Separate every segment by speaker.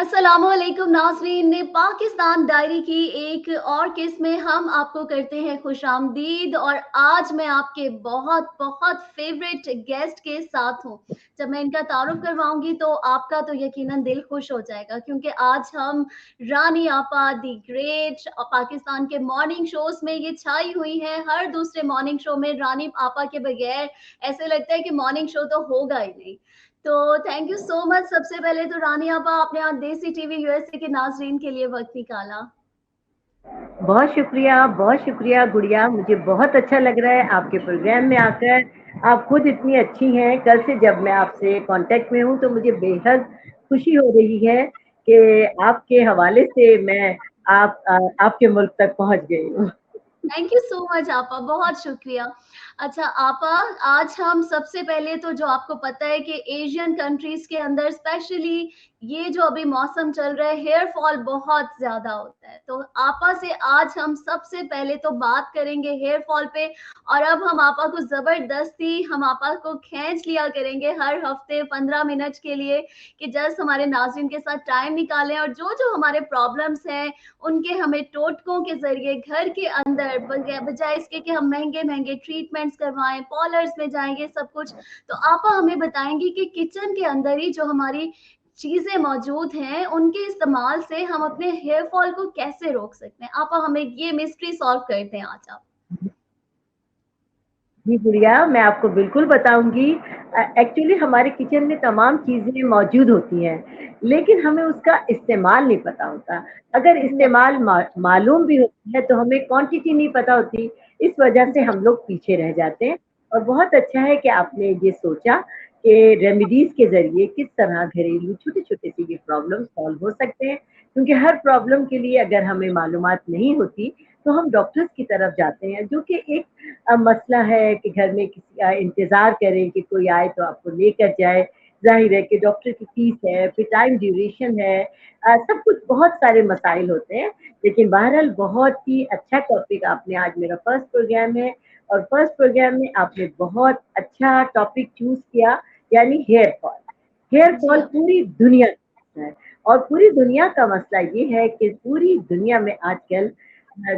Speaker 1: अस्सलामुअलैकुम नाज़रीन ने पाकिस्तान डायरी की एक और किस्त में हम आपको करते हैं खुशामदीद और आज मैं आपके बहुत बहुत फेवरेट गेस्ट के साथ हूँ। जब मैं इनका तारुफ करवाऊंगी तो आपका तो यकीनन दिल खुश हो जाएगा क्योंकि आज हम रानी आपा दी ग्रेट पाकिस्तान के मॉर्निंग शोज में ये छाई हुई हैं। हर दूसरे मॉर्निंग शो में रानी आपा के बगैर ऐसे लगता है कि मॉर्निंग शो तो होगा ही नहीं। तो थैंक यू सो मच। सबसे पहले तो रानी आपा आपने आज देसी टीवी यूएसए के नाजरीन के लिए वक्त निकाला।
Speaker 2: बहुत शुक्रिया गुड़िया। मुझे बहुत अच्छा लग रहा है आपके प्रोग्राम में आकर। आप खुद इतनी अच्छी हैं। कल से जब मैं आपसे कांटेक्ट में हूँ तो मुझे बेहद खुशी हो रही है कि आपके हवाले से मैं आपके मुल्क तक पहुँच गई हूँ।
Speaker 1: थैंक यू सो मच आपा, बहुत शुक्रिया। अच्छा आपा, आज हम सबसे पहले तो जो आपको पता है कि एशियन कंट्रीज के अंदर स्पेशली ये जो अभी मौसम चल रहा है हेयर फॉल बहुत ज्यादा होता है। तो आपा से आज हम सबसे पहले तो बात करेंगे हेयर फॉल पे। और अब हम आपा को जबरदस्ती हम आपा को खींच लिया करेंगे हर हफ्ते 15 मिनट के लिए कि जस्ट हमारे नाज़रीन के साथ टाइम निकालें और जो जो हमारे प्रॉब्लम्स हैं उनके हमें टोटकों के ज़रिए घर के अंदर बजाय इसके कि हम महँगे-महँगे ट्रीटमेंट्स करवाएँ, पार्लर्स में जाएँगे सब कुछ। तो आपा हमें बताएँगी कि किचन के अंदर ही जो हमारी चीज़ें मौजूद हैं, उनके इस्तेमाल से हम अपने हेयर फॉल को कैसे रोक सकते हैं? आपा हमें ये मिस्ट्री सॉल्व कर दें आज आप।
Speaker 2: जी गुड़िया, मैं आपको बिल्कुल बताऊँगी। एक्चुअली हमारे किचन में तमाम चीज़ें मौजूद होती हैं, लेकिन हमें उसका इस्तेमाल नहीं पता होता। अगर
Speaker 1: नहीं,
Speaker 2: इस्तेमाल मालूम भी होती है, तो हमें क्वांटिटी नहीं पता होती, इस वजह से
Speaker 1: जी,
Speaker 2: हम लोग पीछे रह जाते हैं। और बहुत अच्छा है कि आपने ये सोचा कि रेमेडीज़ के ज़रिए किस तरह घरेलू छोटे-छोटे से ये प्रॉब्लम सॉल्व हो सकते हैं, क्योंकि हर प्रॉब्लम के लिए अगर हमें मालूमात नहीं होती, तो हम डॉक्टर्स की तरफ जाते हैं, जो कि एक मसला है कि घर में किसी का इंतज़ार करें कि कोई आए तो आपको लेकर जाए। ज़ाहिर है कि डॉक्टर की फ़ीस है, फिर टाइम ड्यूरेशन है, सब कुछ बहुत सारे मसाइल होते हैं। लेकिन बहरहाल बहुत ही अच्छा टॉपिक आपने आज मेरा फर्स्ट प्रोग्राम है और फर्स्ट प्रोग्राम में आपने बहुत अच्छा टॉपिक चूज़ किया, यानी हेयर फॉल। हेयर
Speaker 1: जी
Speaker 2: फॉल
Speaker 1: आप।
Speaker 2: पूरी दुनिया का है और पूरी दुनिया का मसला ये है कि पूरी दुनिया में आजकल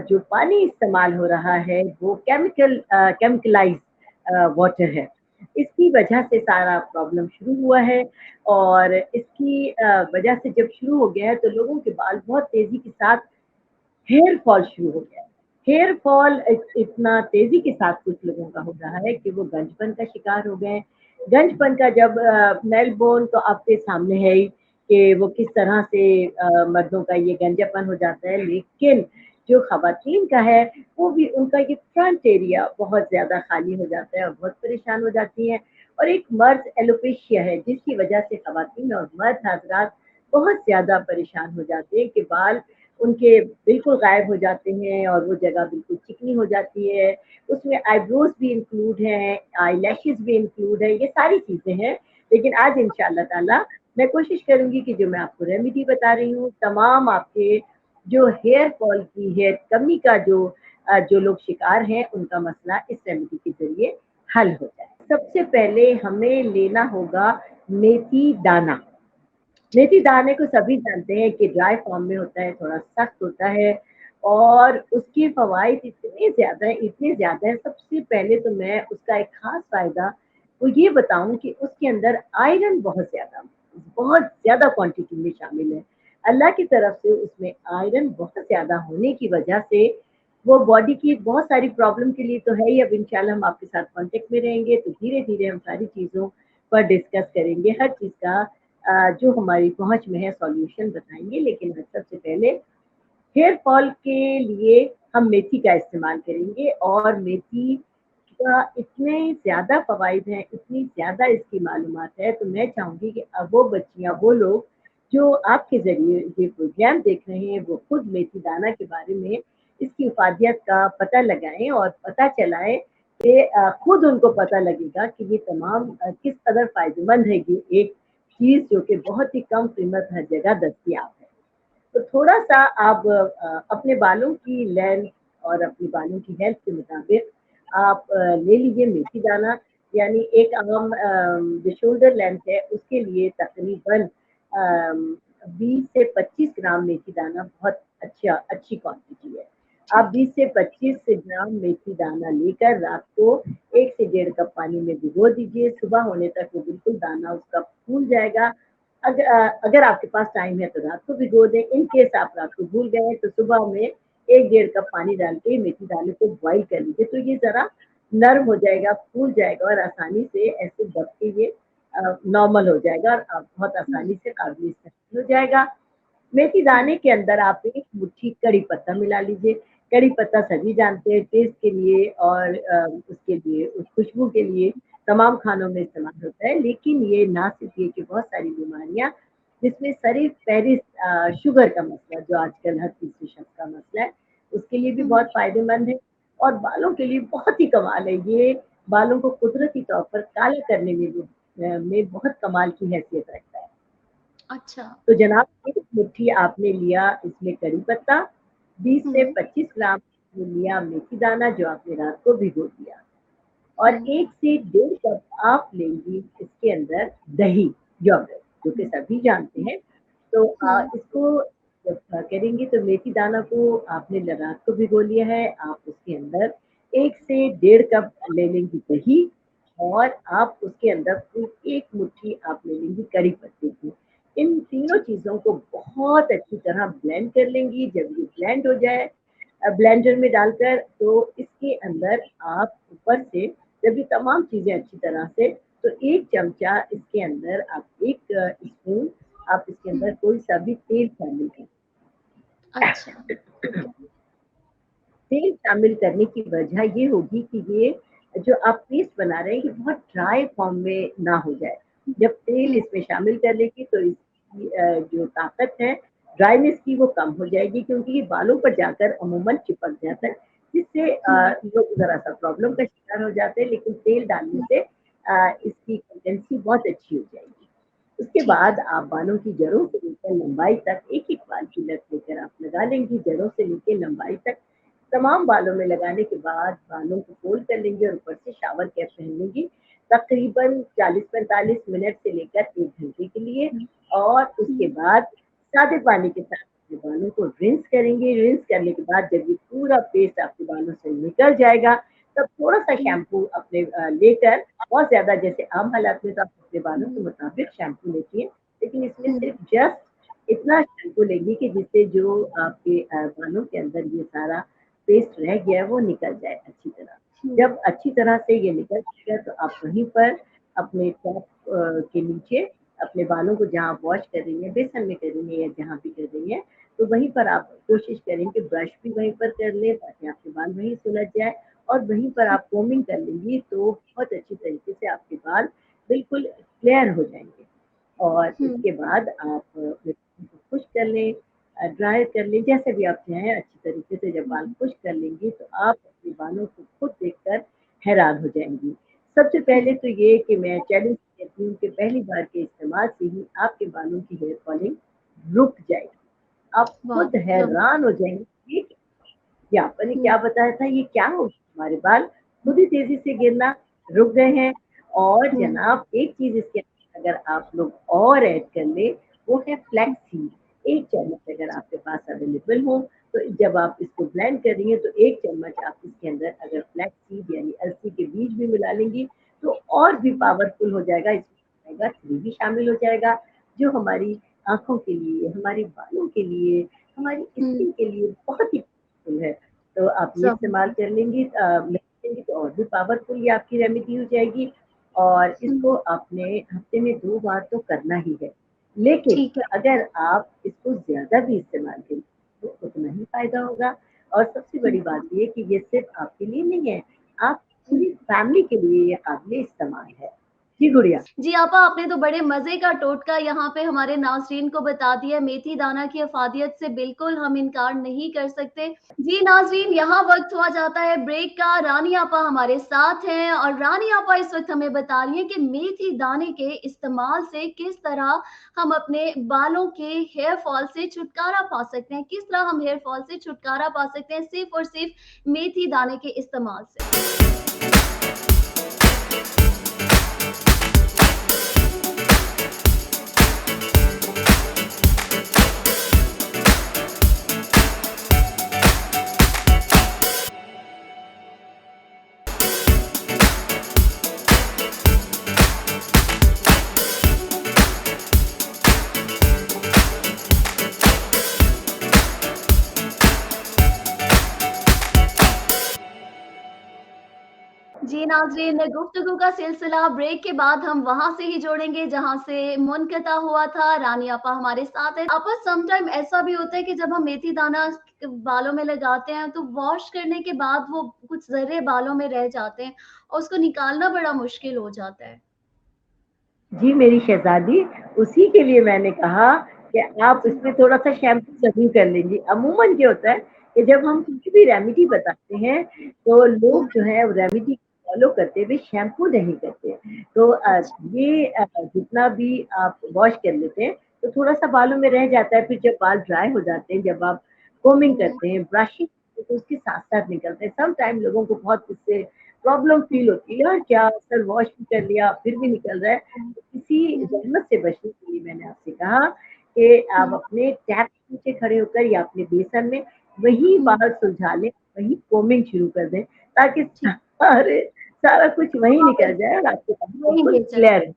Speaker 2: जो पानी इस्तेमाल हो रहा है वो केमिकलाइज़ वाटर है। इसकी वजह से सारा प्रॉब्लम शुरू हुआ है और इसकी वजह से जब शुरू हो गया है तो लोगों के बाल बहुत तेज़ी के साथ हेयर फॉल शुरू हो गया है। हेयर फॉल इतना तेज़ी के साथ कुछ लोगों का हो रहा है कि वो गंजपन का शिकार हो गए। गंजपन का जब मेलबोर्न तो आपके सामने है ही कि वो किस तरह से मर्दों का ये गंजापन हो जाता है, लेकिन जो ख़वातीन का है, वो भी उनका ये फ्रंट एरिया बहुत ज़्यादा खाली हो जाता है और बहुत परेशान हो जाती हैं। और एक मर्द एलोपेशिया है, जिसकी वजह से ख़वातीन और मर्द हज़रात बहुत ज़्यादा परेशान हो जाते हैं कि बाल उनके बिल्कुल गायब हो जाते हैं और वो जगह बिल्कुल चिकनी हो जाती है। उसमें आईब्रोज़ भी इंक्लूड हैं, आईलैशेज़ भी इंक्लूड है, ये सारी चीज़ें हैं। लेकिन आज इंशाअल्लाह ताला मैं कोशिश करूँगी कि जो मैं आपको रेमेडी बता रही हूँ, तमाम आपके जो हेयर फॉल की हेयर कमी का जो लोग शिकार हैं, उनका मसला इस रेमेडी के ज़रिए हल हो जाए। सबसे पहले हमें लेना होगा मेथी दाना। मेथी दाने को सभी जानते हैं कि ड्राई फॉर्म में होता है, थोड़ा सख्त होता है और उसके फ़वाइद इतने ज़्यादा हैं। सबसे पहले तो मैं उसका एक ख़ास फ़ायदा वो ये बताऊँ कि उसके अंदर आयरन बहुत ज़्यादा क्वांटिटी में शामिल है। अल्लाह की तरफ से उसमें आयरन बहुत ज़्यादा होने की वजह से वो बॉडी की बहुत सारी प्रॉब्लम के लिए तो है ही। अब इंशाल्लाह हम आपके साथ कॉन्टेक्ट में रहेंगे, तो धीरे-धीरे हम सारी चीज़ों पर डिस्कस करेंगे। हर चीज़ का जो हमारी पहुँच में है सॉल्यूशन बताएँगे, लेकिन सबसे पहले हेयर फॉल के लिए हम मेथी का इस्तेमाल करेंगे और मेथी का इतने ज़्यादा फ़वाइद हैं, इतनी ज़्यादा इसकी मालूमात है, तो मैं चाहूँगी कि अब वो बच्चियाँ, वो लोग जो आपके ज़रिए ये प्रोग्राम देख रहे हैं, वो खुद मेथी दाना के बारे में इसकी इफ़ादियत का पता लगाएँ और पता चलाएँ कि खुद उनको पता लगेगा कि ये तमाम किस कदर फ़ायदेमंद है ये एक चीज़ जो कि बहुत ही कम कीमत हर जगह दस्तयाब है। तो थोड़ा-सा आप अपने बालों की लेंथ और अपने बालों की हेल्थ के मुताबिक आप ले लीजिए मेथी दाना, यानी एक आम जो शोल्डर लेंथ है उसके लिए तकरीबन 20 से 25 ग्राम मेथी दाना बहुत अच्छी क्वांटिटी है। आप
Speaker 1: ठीक है।
Speaker 2: 20 से 25 ग्राम मेथी दाना लेकर रात को 1 से डेढ़ कप पानी में भिगो दीजिए, सुबह होने तक वो बिल्कुल दाना उसका फूल जाएगा। अगर आपके पास टाइम है तो रात को भिगो दें, इन केस आप रात को भूल गए हैं तो सुबह में 1 डेढ़ कप पानी डाल के मेथी दाने को बॉयल कर लीजिए, तो ये ज़रा नर्म हो जाएगा, फूल जाएगा और आसानी से ऐसे दब के ये नॉर्मल हो जाएगा और आप बहुत
Speaker 1: हुँ,
Speaker 2: आसानी से काबिल इस्तेमाल हो जाएगा। मेथी
Speaker 1: हुँ,
Speaker 2: दाने के अंदर आप 1 मुट्ठी कड़ी पत्ता मिला लीजिए। कड़ी पत्ता सभी जानते हैं टेस्ट के लिए और उसके लिए उस खुशबू के लिए तमाम खानों में इस्तेमाल होता है, लेकिन ये ना सिर्फ़ ये कि बहुत सारी बीमारियाँ जिसमें पेरिस शुगर का मसला जो आजकल हर तीसरे शख्स का मसला है, उसके लिए भी
Speaker 1: हुँ।
Speaker 2: बहुत फ़ायदेमंद है और बालों के लिए बहुत ही कमाल है। ये बालों को कुदरती तौर पर काला करने में बहुत कमाल की हैसियत रखता है।
Speaker 1: अच्छा।
Speaker 2: तो जनाब 1 मुट्ठी आपने लिया इसमें करी पत्ता, 20 से
Speaker 1: हुँ,
Speaker 2: 25 ग्राम आपने लिया मेथी दाना जो आपने रात को भिगो दिया और
Speaker 1: हुँ,
Speaker 2: 1 से डेढ़ कप आप लेंगी इसके अंदर दही, योगर्ट जो कि
Speaker 1: हुँ,
Speaker 2: सभी जानते हैं। तो
Speaker 1: हुँ,
Speaker 2: इसको जब करेंगी तो मेथी दाना को आपने रात को भिगो लिया है, आप उसके अंदर 1 से डेढ़ कप ले लेंगी दही और आप उसके अंदर फिर 1 मुट्ठी आप ले लेंगी करी पत्ते की। इन तीनों
Speaker 1: ठीक।
Speaker 2: चीज़ों को बहुत अच्छी तरह ब्लेंड कर लेंगी, जब ये ब्लेंड हो जाए ब्लेंडर में डालकर तो इसके अंदर आप ऊपर से जब ये तमाम चीज़ें अच्छी तरह से तो 1 चमचा इसके अंदर आप 1 स्पून आप इसके
Speaker 1: हुँ,
Speaker 2: अंदर कोई-सा भी तेल शामिल करें।
Speaker 1: अच्छा, ठीक है।
Speaker 2: तेल शामिल करने की वजह ये होगी कि ये जो आप पेस्ट बना रहे हैं, ये बहुत ड्राई फॉर्म में ना हो जाए। जब तेल
Speaker 1: हुँ,
Speaker 2: इसमें शामिल कर लेंगे तो इसकी जो ताकत है, ड्राइनेस की वो कम हो जाएगी क्योंकि ये बालों पर जाकर अमूमन चिपक जाता है, जिससे
Speaker 1: हुँ,
Speaker 2: लोग ज़रा-सा प्रॉब्लम का शिकार हो जाते हैं, लेकिन तेल डालने
Speaker 1: हुँ,
Speaker 2: से इसकी कंसिस्टेंसी बहुत अच्छी हो जाएगी। उसके
Speaker 1: ठीक है।
Speaker 2: बाद आप बालों की जड़ों से लेकर लंबाई तक एक-एक बाल की लट लेकर आप लगा लेंगी, जड़ों से लेके लंबाई तक। तमाम बालों में लगाने के बाद बालों को फ़ोल्ड कर लेंगे और ऊपर से शावर कैप पहन लेंगी, तकरीबन 40-45 मिनट से लेकर 1 घंटे के लिए
Speaker 1: हुँ,
Speaker 2: और उसके
Speaker 1: हुँ,
Speaker 2: बाद सादे पानी के साथ अपने बालों को रिंस करेंगे, रिंस करने के बाद जब ये पूरा पेस्ट आपके बालों से निकल जाएगा, तब थोड़ा-सा
Speaker 1: हुँ,
Speaker 2: शैम्पू अपने लेकर बहुत ज़्यादा जैसे आम हालात में तो आप अपने बालों के
Speaker 1: हुँ,
Speaker 2: मुताबिक शैम्पू लेती हैं, लेकिन इसमें
Speaker 1: हुँ,
Speaker 2: सिर्फ़ जस्ट इतना शैम्पू लेंगी कि जिससे जो आपके बालों के अंदर ये सारा पेस्ट रह गया है वो निकल जाए अच्छी तरह।
Speaker 1: हुँ,
Speaker 2: जब अच्छी तरह से ये निकल जाएगा तो आप वहीं पर अपने टॉप के नीचे अपने बालों को जहाँ वॉश कर रही हैं, बेसन में कर रही हैं या जहाँ भी कर रही हैं, तो वहीं पर आप कोशिश करें कि ब्रश भी वहीं पर कर लें ताकि आपके बाल वहीं सुलझ जाए और वहीं पर आप कोमिंग कर लेंगी तो बहुत अच्छी तरीके से आपके बाल बिल्कुल क्लियर हो जाएँगे। और
Speaker 1: हुँ,
Speaker 2: इसके बाद आप अपने बालों को खुश कर लें ड्राई कर लें, जैसे भी आप चाहें अच्छी तरीके से जब बाल
Speaker 1: हुँ,
Speaker 2: खुश कर लेंगी, तो आप अपने बालों को खुद देखकर हैरान हो जाएँगी। सबसे पहले
Speaker 1: हुँ,
Speaker 2: तो ये कि मैं चैलेंज कहती हूँ कि पहली बार के इस्तेमाल से ही आपके बालों की हेयर फॉलिंग रुक जाएगी। आप
Speaker 1: वाह!
Speaker 2: खुद हैरान हो जाएँगी, ये कि आपा ने
Speaker 1: हुँ,
Speaker 2: क्या बताया था, ये क्या हो गया हमारे बाल खुद ही तेज़ी से गिरना रुक गए हैं और
Speaker 1: हुँ,
Speaker 2: जनाब एक चीज़ इसके अंदर अगर आप लोग और ऐड कर लें, वो है
Speaker 1: हुँ,
Speaker 2: फ्लैक्स सीड। 1 चम्मच अगर आपके पास अवेलेबल हो, तो जब आप इसको ब्लेंड कर रही हैं, तो 1 चम्मच आप इसके अंदर अगर फ्लैक्स सीड यानी अलसी के बीज भी मिला लेंगी, तो और भी
Speaker 1: हुँ,
Speaker 2: पावरफुल हो जाएगा। इसमें ओमेगा 3 भी शामिल हो जाएगा, जो हमारी आँखों के लिए, हमारे बालों के लिए, हमारी
Speaker 1: हुँ,
Speaker 2: स्किन के लिए बहुत ही पावरफुल है। तो आप ये इस्तेमाल
Speaker 1: समझी।
Speaker 2: कर लेंगी लेंगी तो और भी पावरफुल ये आपकी रेमेडी हो जाएगी और इसको
Speaker 1: हुँ,
Speaker 2: आपने हफ्ते में 2 बार तो करना ही है। लेकिन
Speaker 1: ठीक है।
Speaker 2: अगर आप इसको ज़्यादा भी इस्तेमाल करें, तो उतना ही फ़ायदा होगा और सबसे
Speaker 1: हुँ,
Speaker 2: बड़ी बात ये है कि ये सिर्फ़ आपके लिए नहीं है, आप
Speaker 1: हुँ।
Speaker 2: पूरी फैमिली के लिए ये काबिल इस्तेमाल है। जी गुड़िया।
Speaker 1: जी, आपा आपने तो बड़े मज़े का टोटका यहाँ पे हमारे नाज़रीन को बता दिया। मेथी दाना की अफ़ादियत से बिल्कुल हम इनकार नहीं कर सकते। जी नाज़रीन, यहाँ वक़्त हुआ जाता है ब्रेक का। रानी आपा हमारे साथ हैं और रानी आपा इस वक़्त हमें बता रही हैं कि मेथी दाने के इस्तेमाल से किस तरह हम अपने बालों के हेयर फॉल से छुटकारा पा सकते हैं। किस तरह हम हेयर फॉल से छुटकारा पा सकते हैं सिर्फ़ और सिर्फ़ मेथी दाने के इस्तेमाल से। जी नाज़रीन, गुफ्तगू का सिलसिला ब्रेक के बाद हम वहाँ से ही जोड़ेंगे जहाँ से मुनक़ता हुआ था। रानी आपा हमारे साथ हैं। आपा सम टाइम ऐसा भी होता है कि जब हम मेथी दाना बालों में लगाते हैं तो वॉश करने के बाद वो कुछ ज़र्रे बालों में रह जाते हैं और उसको निकालना बड़ा मुश्किल हो जाता है।
Speaker 2: जी, मेरी शहज़ादी, उसी के लिए मैंने कहा कि आप
Speaker 1: जी।
Speaker 2: इसमें थोड़ा-सा शैम्पू ज़रूर कर लेंगी। अमूमन क्या होता है कि जब हम कुछ भी रेमेडी बताते हैं, तो
Speaker 1: हुँ,
Speaker 2: लोग जो है वो रेमेडी फ़ॉलो करते हुए शैम्पू नहीं करते। तो
Speaker 1: अच्छा।
Speaker 2: ये जितना भी आप वॉश कर लेते हैं, तो थोड़ा-सा बालों में रह जाता है, फिर जब बाल ड्राई हो जाते हैं, जब आप कोम्बिंग
Speaker 1: हुँ,
Speaker 2: करते हैं, ब्रशिंग तो उसके साथ-साथ निकलते हैं। सम टाइम लोगों को बहुत इससे प्रॉब्लम फ़ील होती है, यार क्या सर वॉश भी कर लिया, फिर भी निकल रहा है।
Speaker 1: हुँ,
Speaker 2: इसी
Speaker 1: हुँ,
Speaker 2: ज़हमत से बचने के लिए मैंने आपसे कहा कि आप
Speaker 1: हुँ,
Speaker 2: अपने टैप के नीचे खड़े होकर या अपने बेसन में वहीं
Speaker 1: हुँ,
Speaker 2: बाल सुलझा लें, वहीं कोम्बिंग शुरू कर दें, ताकि
Speaker 1: ठीक।
Speaker 2: सारा कुछ वहीं
Speaker 1: वापस
Speaker 2: निकल जाए और आपके बाल
Speaker 1: वहीं
Speaker 2: बिल्कुल
Speaker 1: भेजा
Speaker 2: क्लियर हो।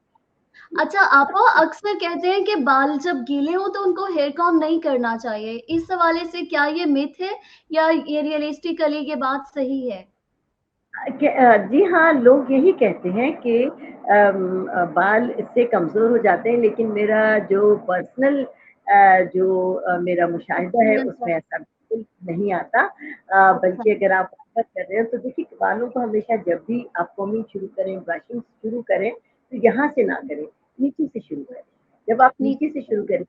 Speaker 1: अच्छा, आपा अक्सर कहते हैं कि बाल जब गीले हों तो उनको हेयर कॉम्ब नहीं करना चाहिए। इस हवाले से क्या ये मिथ है या ये रियलिस्टिकली ये बात सही है?
Speaker 2: जी हाँ, लोग यही कहते हैं कि बाल इससे कमज़ोर हो जाते हैं, लेकिन मेरा जो पर्सनल मेरा मुशाहिदा है,
Speaker 1: एक्सपीरियंस
Speaker 2: उसमें
Speaker 1: रहा।
Speaker 2: ऐसा बिल्कुल नहीं आता।
Speaker 1: अच्छा,
Speaker 2: बल्कि अगर आप कर रहे हो, तो देखिए बालों को हमेशा जब भी आप कोमिंग शुरू करें, ब्रशिंग शुरू करें, तो यहाँ से ना करें, नीचे से शुरू करें। जब आप नीचे से
Speaker 1: नीचे
Speaker 2: शुरू करें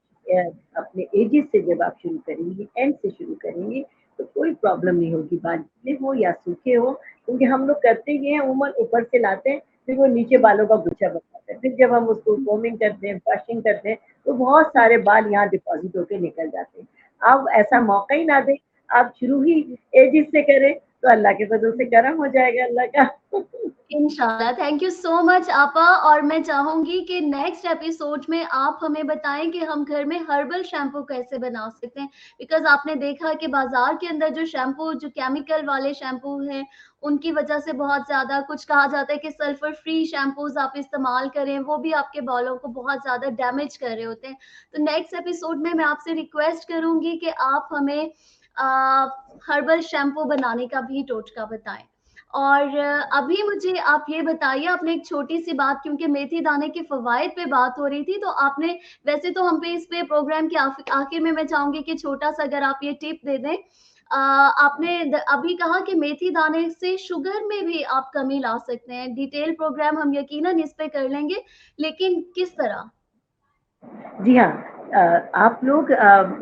Speaker 2: अपने एजेस से जब आप शुरू करेंगी, एंड से शुरू करेंगी, तो कोई प्रॉब्लम नहीं होगी, बाल गीले हो या सूखे हो, क्योंकि हम लोग करते ये हैं उमूमन ऊपर से लाते हैं, फिर वो नीचे
Speaker 1: हुँ,
Speaker 2: बालों का गुच्छा बन जाता है। फिर जब हम उसको कोम्बिंग करते हैं, ब्रशिंग करते हैं, तो बहुत
Speaker 1: हुँ,
Speaker 2: सारे बाल यहाँ डिपॉज़िट होके निकल जाते हैं। आप ऐसा
Speaker 1: हुँ,
Speaker 2: मौका ही ना दें, आप शुरू ही
Speaker 1: हुँ,
Speaker 2: एजिस से करें, तो अल्लाह के फज़ल से
Speaker 1: हुँ।
Speaker 2: करम हो जाएगा अल्लाह का।
Speaker 1: इंशाल्लाह, थैंक यू सो मच आपा और मैं चाहूँगी कि नेक्स्ट एपिसोड में आप हमें बताएँ कि हम घर में हर्बल शैम्पू कैसे बना सकते हैं। बिकॉज़ आपने देखा कि बाज़ार के अंदर जो शैम्पू जो केमिकल वाले शैम्पू हैं, उनकी वज़ह से बहुत ज़्यादा कुछ कहा जाता है कि सल्फर फ्री शैम्पूज़ आप इस्तेमाल करें, वो भी आपके बालों को बहुत ज़्यादा डैमेज कर रहे होते हैं। तो नेक्स्ट एपिसोड में मैं आपसे रिक्वेस्ट करूँगी कि आप हमें हर्बल शैम्पू बनाने का भी टोटका बताएँ। और अभी मुझे आप ये बताइए आपने एक छोटी-सी बात क्योंकि मेथी दाने के फ़वाइद पे बात हो रही थी, तो आपने वैसे तो हम पे इस पे प्रोग्राम के आखिर में मैं चाहूँगी कि छोटा-सा अगर आप ये टिप दे दें। आपने अभी कहा कि मेथी दाने से शुगर में भी आप कमी ला सकते हैं। डिटेल प्रोग्राम हम यकीनन इस पे कर लेंगे, लेकिन किस तरह?
Speaker 2: जी हाँ, आप लोग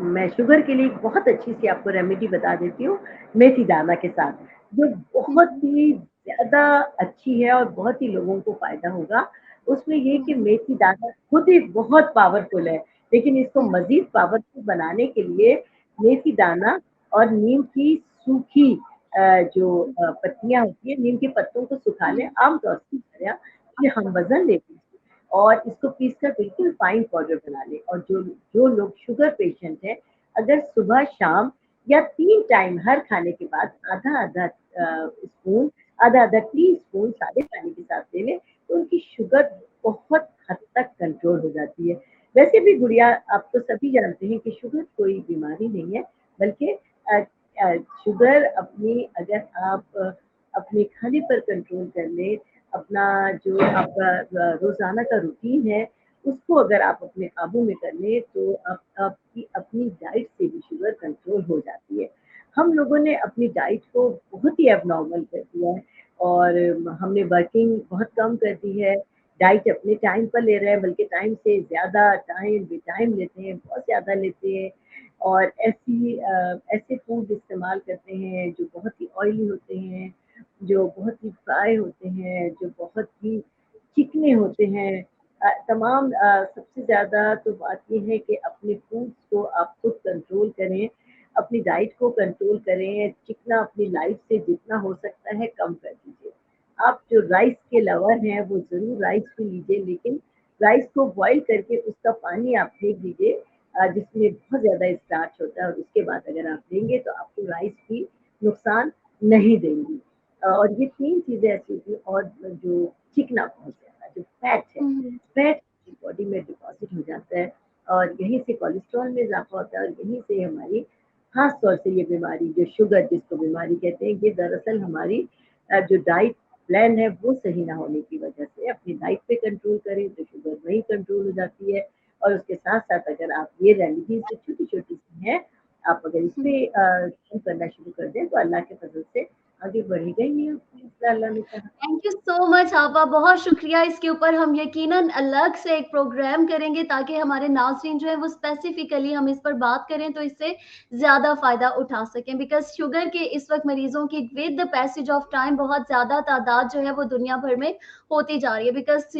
Speaker 2: मैं शुगर के लिए एक बहुत अच्छी-सी आपको रेमेडी बता देती हूँ, मेथी दाना के साथ, जो
Speaker 1: हुँ,
Speaker 2: बहुत
Speaker 1: हुँ।
Speaker 2: ही ज़्यादा अच्छी है और बहुत ही लोगों को फ़ायदा होगा। उसमें ये
Speaker 1: हुँ,
Speaker 2: कि
Speaker 1: हुँ।
Speaker 2: मेथी दाना खुद ही बहुत पावरफुल है, लेकिन इसको
Speaker 1: हुँ,
Speaker 2: मज़ीद पावरफुल बनाने के लिए मेथी दाना और नीम की सूखी जो
Speaker 1: हुँ,
Speaker 2: पत्तियाँ होती हैं, नीम के पत्तों को सुखा लें,
Speaker 1: हुँ।
Speaker 2: आम तौर से तरह ये हम
Speaker 1: अच्छा।
Speaker 2: वज़न लेते हैं और इसको पीसकर बिल्कुल फाइन पाउडर बना लें और जो जो लोग शुगर पेशेंट हैं, अगर सुबह-शाम या 3 टाइम हर खाने के बाद आधा-आधा स्पून, आधा-आधा टी-स्पून सादे पानी के साथ ले लें, तो उनकी शुगर बहुत हद तक कंट्रोल हो जाती है। वैसे भी गुड़िया आप तो सभी जानते हैं कि शुगर कोई बीमारी नहीं है, बल्कि शुगर अपनी अगर आप अपने खाने पर कंट्रोल कर लें, अपना जो आपका रोज़ाना का रूटीन है, उसको अगर आप अपने काबू में कर लें, तो आप आपकी अपनी डाइट से भी शुगर कंट्रोल हो जाती है। हम लोगों ने अपनी डाइट को बहुत ही एबनॉर्मल कर दिया है और हमने वर्किंग बहुत कम कर दी है, डाइट अपने टाइम पर ले रहे हैं, बल्कि टाइम से ज़्यादा टाइम बेटाइम लेते हैं, बहुत ज़्यादा लेते हैं और ऐसे फूड इस्तेमाल करते हैं, जो बहुत ही ऑयली होते हैं, जो बहुत ही फ्राई होते हैं, जो बहुत ही चिकने होते हैं। तमाम सबसे ज़्यादा तो बात ये है कि अपने फूड्स को आप खुद कंट्रोल करें, अपनी डाइट को कंट्रोल करें, चिकना अपनी लाइफ से जितना हो सकता है कम कर दीजिए। आप जो राइस के लवर हैं, वो ज़रूर राइस भी लीजिए, लेकिन राइस को बॉयल करके उसका पानी आप फेंक दीजिए जिसमें बहुत ज़्यादा स्टार्च होता है और उसके बाद अगर आप लेंगे तो आपको राइस भी नुकसान नहीं देंगी। और ये 3 चीज़ें ऐसी होती हैं और जो चिकना बहुत ज़्यादा जो फैट है,
Speaker 1: हुँ, हुँ।
Speaker 2: फैट बॉडी में डिपॉज़िट हो जाता है और यहीं से कोलेस्ट्रॉल में इज़ाफ़ा होता है और यहीं से हमारी ख़ास तौर से ये बीमारी जो शुगर जिसको बीमारी कहते हैं, ये दरअसल हमारी जो डाइट प्लान है वो सही ना होने की वजह से अपनी डाइट पे कंट्रोल करें तो शुगर वहीं कंट्रोल हो जाती है और उसके साथ-साथ अगर आप ये रेमेडीज़ जो छोटी-छोटी सी हैं, आप अगर इस पे काम करना शुरू कर दें तो अल्लाह के फ़ज़ल से आगे बढ़ेगा ही है, अल्लाह ने कहा।
Speaker 1: थैंक यू सो मच आपा, बहुत शुक्रिया। इसके ऊपर हम यकीनन अलग से एक प्रोग्राम करेंगे ताकि हमारे नाज़रीन जो है वो स्पेसिफिकली हम इस पर बात करें तो इससे ज़्यादा फ़ायदा उठा सकें। बिकॉज़ शुगर के इस वक़्त मरीज़ों की with the passage of time बहुत ज़्यादा तादाद जो है वो दुनिया भर में होती जा रही है। बिकॉज़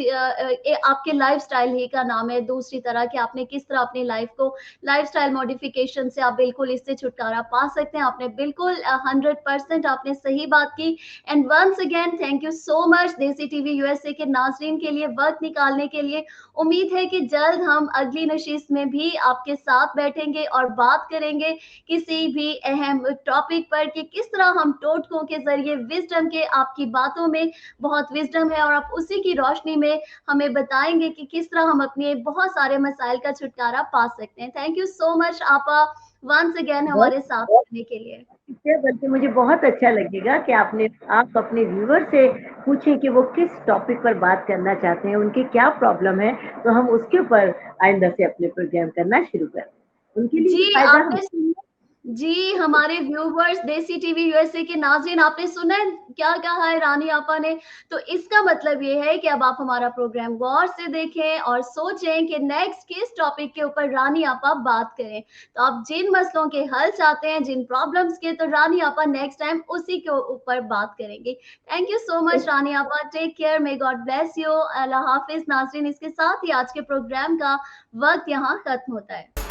Speaker 1: आपके लाइफ़स्टाइल ही का नाम है दूसरी तरह कि आपने किस तरह अपनी लाइफ़ को लाइफ़स्टाइल मॉडिफ़िकेशन से आप बिल्कुल इससे छुटकारा पा सकते हैं। आपने बिल्कुल 100% आपने सही बात की। And once again thank you so much Desi TV USA के नाज़रीन के लिए वक़्त निकालने के लिए। उम्मीद है कि जल्द हम अगली नशिस्त में भी आपके साथ बैठेंगे और बात करेंगे किसी भी अहम टॉपिक पर कि किस तरह हम टोटकों के ज़रिए विज़डम के आपकी बातों में बहुत विज़डम है और आप उसी की रोशनी में हमें बताएँगे कि किस तरह हम अपने बहुत सारे मसाइल का छुटकारा पा सकते हैं। थैंक यू सो मच आपा वंस अगेन
Speaker 2: बहुत
Speaker 1: हमारे साथ रहने के लिए।
Speaker 2: इससे बल्कि मुझे बहुत अच्छा लगेगा कि आप अपने व्यूअर से पूछें कि वो किस टॉपिक पर बात करना चाहते हैं, उनकी क्या प्रॉब्लम है, तो हम उसके ऊपर आइंदा से अपने प्रोग्राम करना शुरू करें। उनके लिए भी
Speaker 1: जी,
Speaker 2: फ़ायदा हम
Speaker 1: आपने सुना जी, हमारे व्यूवर्स देसी टीवी यूएसए के नाज़रीन आपने सुना है क्या कहा है रानी आपा ने? तो इसका मतलब ये है कि अब आप हमारा प्रोग्राम गौर से देखें और सोचें कि नेक्स्ट किस टॉपिक के ऊपर रानी आपा बात करें। तो आप जिन मसलों के हल चाहते हैं, जिन प्रॉब्लम्स के तो रानी आपा नेक्स्ट टाइम उसी के ऊपर बात करेंगी। Thank you so much Rani आपा, take care, may God bless you, अल्लाह हाफ़िज़ नाज़रीन। इसके साथ ही आज के प्रोग्राम का वक़्त यहाँ खत्म होता है।